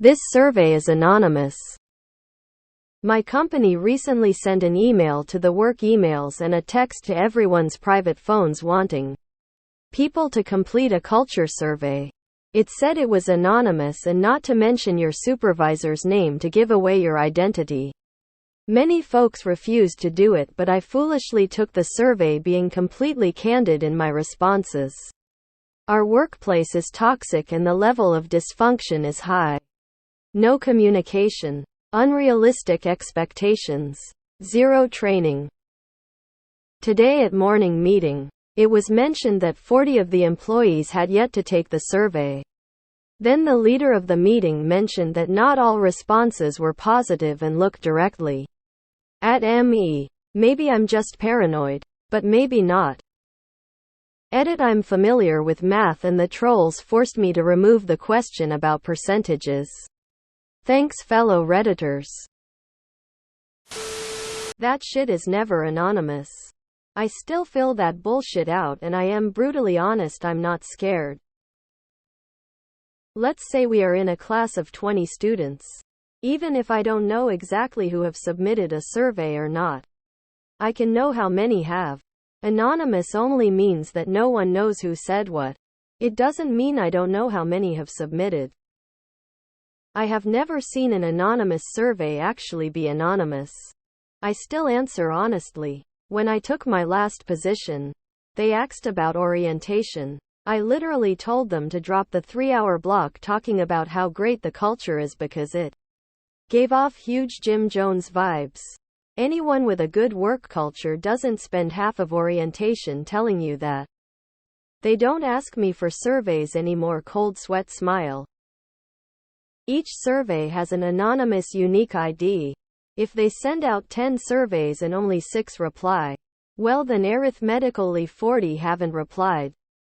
This survey is anonymous. My company recently sent an email to the work emails and a text to everyone's private phones wanting people to complete a culture survey. It said it was anonymous and not to mention your supervisor's name to give away your identity. Many folks refused to do it, but I foolishly took the survey, being completely candid in my responses. Our workplace is toxic and the level of dysfunction is high. No communication. Unrealistic expectations. Zero training. Today at morning meeting, it was mentioned that 40 of the employees had yet to take the survey. Then the leader of the meeting mentioned that not all responses were positive and looked directly at me. Maybe I'm just paranoid, but maybe not. Edit: I'm familiar with math and the trolls forced me to remove the question about percentages. Thanks, fellow Redditors. That shit is never anonymous. I still fill that bullshit out, and I am brutally honest, I'm not scared. Let's say we are in a class of 20 students. Even if I don't know exactly who have submitted a survey or not, I can know how many have. Anonymous only means that no one knows who said what. It doesn't mean I don't know how many have submitted. I have never seen an anonymous survey actually be anonymous. I still answer honestly. When I took my last position, they asked about orientation. I literally told them to drop the 3-hour block talking about how great the culture is because it gave off huge Jim Jones vibes. Anyone with a good work culture doesn't spend half of orientation telling you that. They don't ask me for surveys anymore. Cold sweat smile. Each survey has an anonymous unique ID. If they send out 10 surveys and only 6 reply, well then arithmetically 40 haven't replied.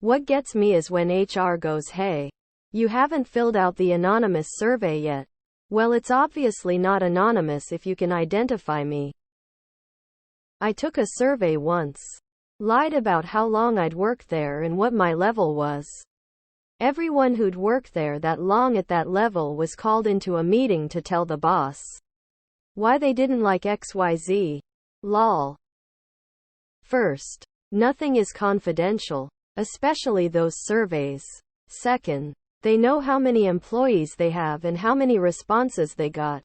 What gets me is when HR goes, "Hey, you haven't filled out the anonymous survey yet." Well, it's obviously not anonymous if you can identify me. I took a survey once. Lied about how long I'd worked there and what my level was. Everyone who'd worked there that long at that level was called into a meeting to tell the boss why they didn't like XYZ. Lol. First, nothing is confidential, especially those surveys. Second, they know how many employees they have and how many responses they got.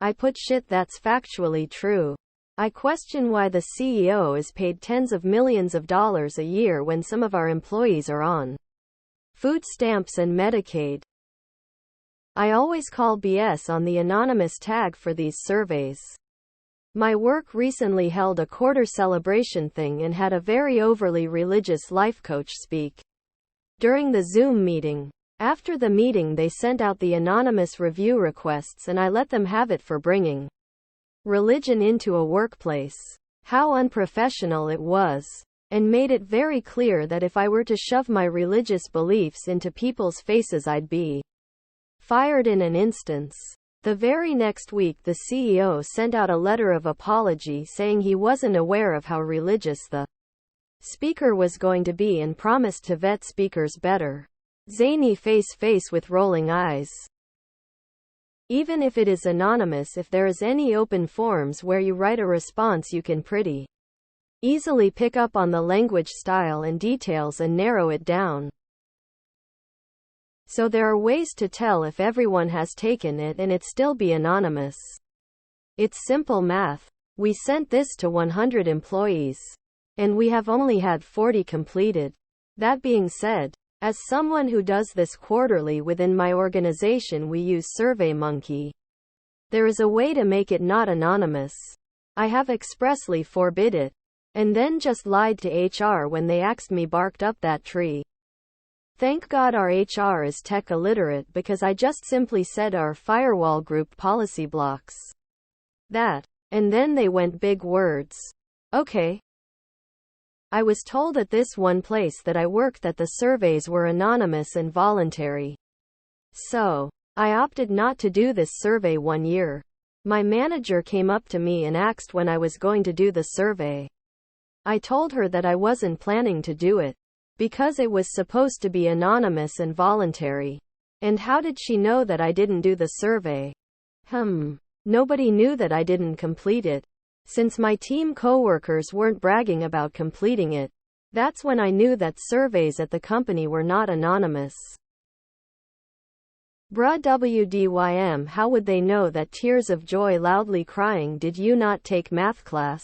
I put shit that's factually true. I question why the CEO is paid tens of millions of dollars a year when some of our employees are on food stamps and Medicaid. I always call BS on the anonymous tag for these surveys. My work recently held a quarter celebration thing and had a very overly religious life coach speak during the Zoom meeting. After the meeting, they sent out the anonymous review requests and I let them have it for bringing religion into a workplace. How unprofessional it was, and made it very clear that if I were to shove my religious beliefs into people's faces, I'd be fired in an instance. The very next week, the CEO sent out a letter of apology saying he wasn't aware of how religious the speaker was going to be and promised to vet speakers better. Zany face with rolling eyes. Even if it is anonymous, if there is any open forms where you write a response, you can pretty easily pick up on the language style and details and narrow it down. So there are ways to tell if everyone has taken it and it still be anonymous. It's simple math. We sent this to 100 employees, and we have only had 40 completed. That being said, as someone who does this quarterly within my organization, we use SurveyMonkey. There is a way to make it not anonymous. I have expressly forbid it, and then just lied to HR when they asked me barked up that tree. Thank God our HR is tech illiterate, because I just simply said our firewall group policy blocks that, and then they went big words. Okay. I was told at this one place that I worked that the surveys were anonymous and voluntary. So, I opted not to do this survey 1 year. My manager came up to me and asked when I was going to do the survey. I told her that I wasn't planning to do it, because it was supposed to be anonymous and voluntary. And how did she know that I didn't do the survey? Nobody knew that I didn't complete it. Since my team coworkers weren't bragging about completing it, that's when I knew that surveys at the company were not anonymous. Bruh WDYM, how would they know that tears of joy loudly crying? Did you not take math class?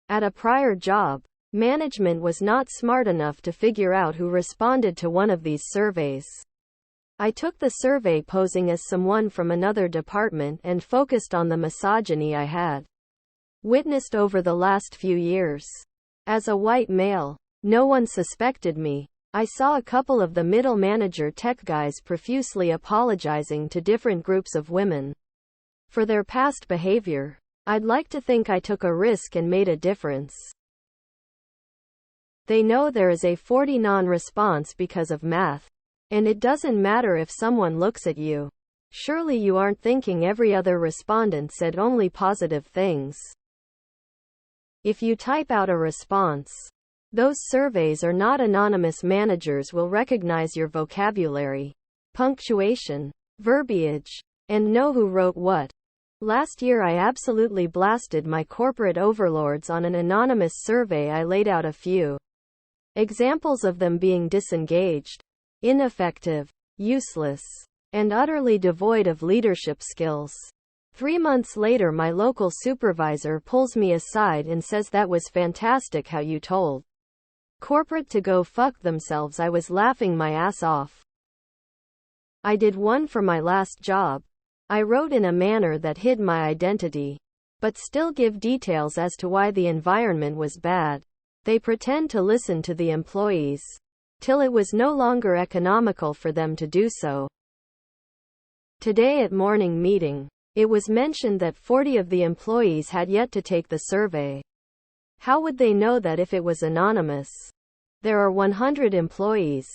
At a prior job, management was not smart enough to figure out who responded to one of these surveys. I took the survey posing as someone from another department and focused on the misogyny I had witnessed over the last few years. As a white male, no one suspected me. I saw a couple of the middle manager tech guys profusely apologizing to different groups of women for their past behavior. I'd like to think I took a risk and made a difference. They know there is a 40 non-response because of math. And it doesn't matter if someone looks at you. Surely you aren't thinking every other respondent said only positive things. If you type out a response, those surveys are not anonymous. Managers will recognize your vocabulary, punctuation, verbiage, and know who wrote what. Last year I absolutely blasted my corporate overlords on an anonymous survey. I laid out a few examples of them being disengaged, ineffective, useless, and utterly devoid of leadership skills. 3 months later my local supervisor pulls me aside and says, "That was fantastic how you told corporate to go fuck themselves." I was laughing my ass off. I did one for my last job. I wrote in a manner that hid my identity, but still give details as to why the environment was bad. They pretend to listen to the employees till it was no longer economical for them to do so. Today at morning meeting, it was mentioned that 40 of the employees had yet to take the survey. How would they know that if it was anonymous? There are 100 employees.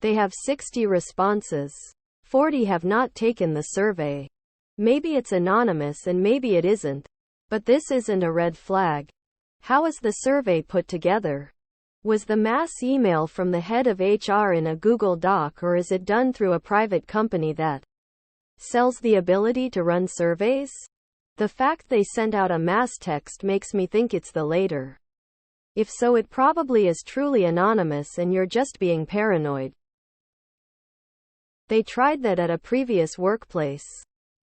They have 60 responses. 40 have not taken the survey. Maybe it's anonymous and maybe it isn't. But this isn't a red flag. How is the survey put together? Was the mass email from the head of HR in a Google Doc, or is it done through a private company that sells the ability to run surveys? The fact they sent out a mass text makes me think it's the latter. If so, it probably is truly anonymous and you're just being paranoid. They tried that at a previous workplace.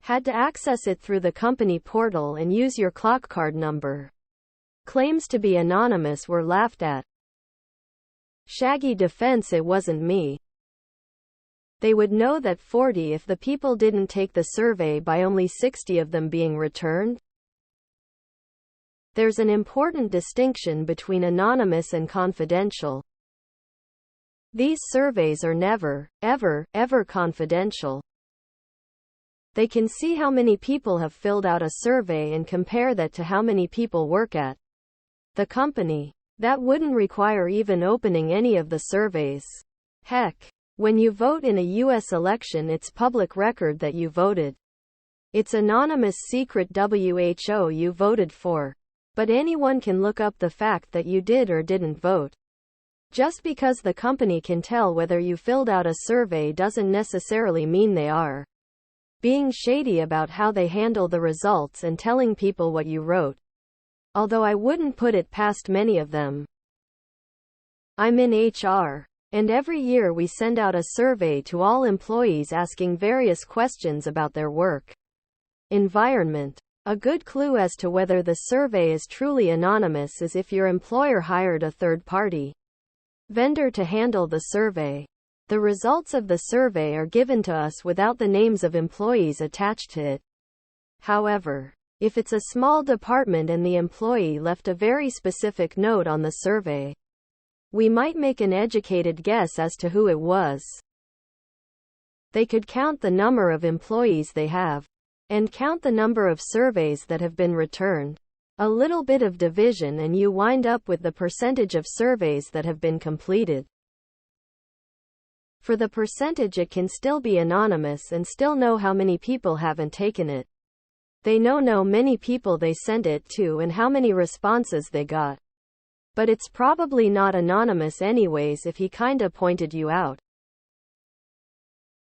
Had to access it through the company portal and use your clock card number. Claims to be anonymous were laughed at. Shaggy defense: it wasn't me. They would know that 40 if the people didn't take the survey by only 60 of them being returned. There's an important distinction between anonymous and confidential. These surveys are never, ever confidential. They can see how many people have filled out a survey and compare that to how many people work at the company. That wouldn't require even opening any of the surveys. Heck, when you vote in a US election, it's public record that you voted. It's anonymous, secret WHO you voted for. But anyone can look up the fact that you did or didn't vote. Just because the company can tell whether you filled out a survey doesn't necessarily mean they are being shady about how they handle the results and telling people what you wrote. Although I wouldn't put it past many of them. I'm in HR, and every year we send out a survey to all employees asking various questions about their work environment. A good clue as to whether the survey is truly anonymous is if your employer hired a third-party vendor to handle the survey. The results of the survey are given to us without the names of employees attached to it. However, if it's a small department and the employee left a very specific note on the survey, we might make an educated guess as to who it was. They could count the number of employees they have, and count the number of surveys that have been returned. A little bit of division and you wind up with the percentage of surveys that have been completed. For the percentage, it can still be anonymous and still know how many people haven't taken it. They know many people they sent it to and how many responses they got. But it's probably not anonymous anyways if he kinda pointed you out.